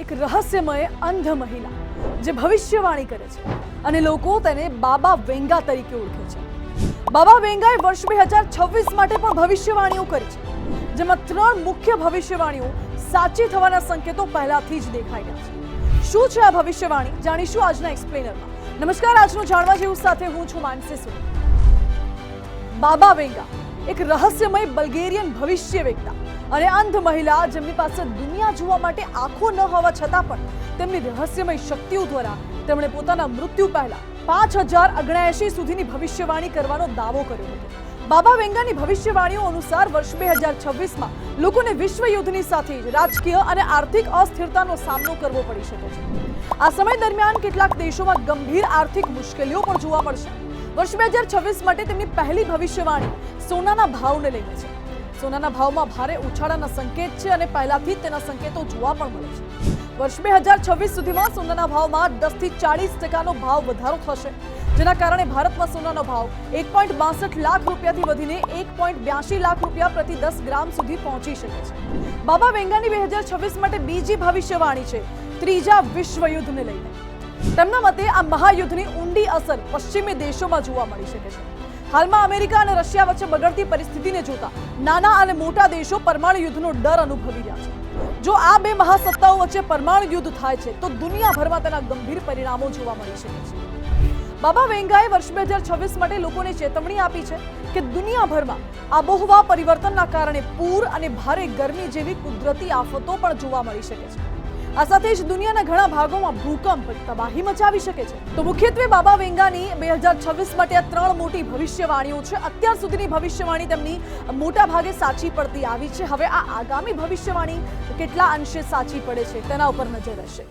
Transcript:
એક રહસ્યમય અંધ મહિલા જે ભવિષ્યવાણી કરે છે અને લોકો તેને બાબા વેંગા તરીકે ઓળખે છે। બાબા વેંગાએ વર્ષ 2026 માટે પણ ભવિષ્યવાણીઓ કરી છે, જેમાં 3 મુખ્ય ભવિષ્યવાણીઓ સાચી થવાના સંકેતો પહેલાથી જ દેખાઈ રહ્યા છે। શું છે આ ભવિષ્યવાણી, જાણીશું આજના એક્સપ્લેનરમાં। નમસ્કાર, આજનું જાણવા જેવું સાથે હું છું માનસી સુરી। બાબા વેંગા એક રહસ્યમય બલ્ગેરિયન ભવિષ્યવેત્તા અને અંધ મહિલા જેમની પાસે દુનિયા જોવા માટે આંખો ન હોવા છતાં પણ તેમની રહસ્યમય શક્તિઓ દ્વારા તેમણે પોતાના મૃત્યુ પહેલા 5079 સુધીની ભવિષ્યવાણી કરવાનો દાવો કર્યો હતો। બાબા વેંગાની ભવિષ્યવાણીઓ અનુસાર વર્ષ 2026માં લોકોને વિશ્વ યુદ્ધની સાથે જ રાજકીય અને આર્થિક અસ્થિરતાનો સામનો કરવો પડી શકે છે। આ સમય દરમિયાન કેટલાક દેશોમાં ગંભીર આર્થિક મુશ્કેલીઓ પણ જોવા મળશે। વર્ષ 2026 માટે તેમની પહેલી ભવિષ્યવાણી સોનાના ભાવને લઈને છે। સોનાના ભાવમાં ભારે ઉછાળાના સંકેત છે અને પહેલાથી જ તેના સંકેતો જોવા પણ મળે છે। વર્ષ 2026 સુધીમાં સોનાના ભાવમાં 10 થી 40% ભાવ વધારો થશે, જેના કારણે ભારતમાં સોનાનો ભાવ 1.62 લાખ રૂપિયાથી વધીને 1.82 લાખ રૂપિયા પ્રતિ 10 ગ્રામ સુધી પહોંચી શકે છે। બાબા વેંગાની 2026 માટે બીજી ભવિષ્યવાણી છે ત્રીજા વિશ્વ યુદ્ધને લઈને। તેમના મતે આ મહાયુદ્ધની ઊંડી અસર પશ્ચિમી દેશોમાં જોવા મળી શકે છે। હાલમાં અમેરિકા અને રશિયા વચ્ચે બગડતી પરિસ્થિતિને જોતા નાના અને મોટા દેશો પરમાણુ યુદ્ધનો ડર અનુભવી રહ્યા છે। જો આ બે મહાસત્તાઓ વચ્ચે પરમાણુ યુદ્ધ થાય છે તો દુનિયાભરમાં તેના ગંભીર પરિણામો જોવા મળી શકે છે। બાબા વેંગાએ વર્ષ 2026 માટે લોકોને ચેતવણી આપી છે કે દુનિયાભરમાં આબોહવા પરિવર્તનના કારણે પૂર અને ભારે ગરમી જેવી કુદરતી આફતો પણ જોવા મળી શકે છે। આ સાથે જ દુનિયાના ઘણા ભાગોમાં ભૂકંપ તબાહી મચાવી શકે છે। તો મુખ્યત્વે બાબા વેંગાની 2026 માટે આ 3 મોટી ભવિષ્યવાણીઓ છે। અત્યાર સુધીની ભવિષ્યવાણી તેમની મોટા ભાગે સાચી પડતી આવી છે। હવે આ આગામી ભવિષ્યવાણી કેટલા અંશે સાચી પડે છે તેના ઉપર નજર રહેશે।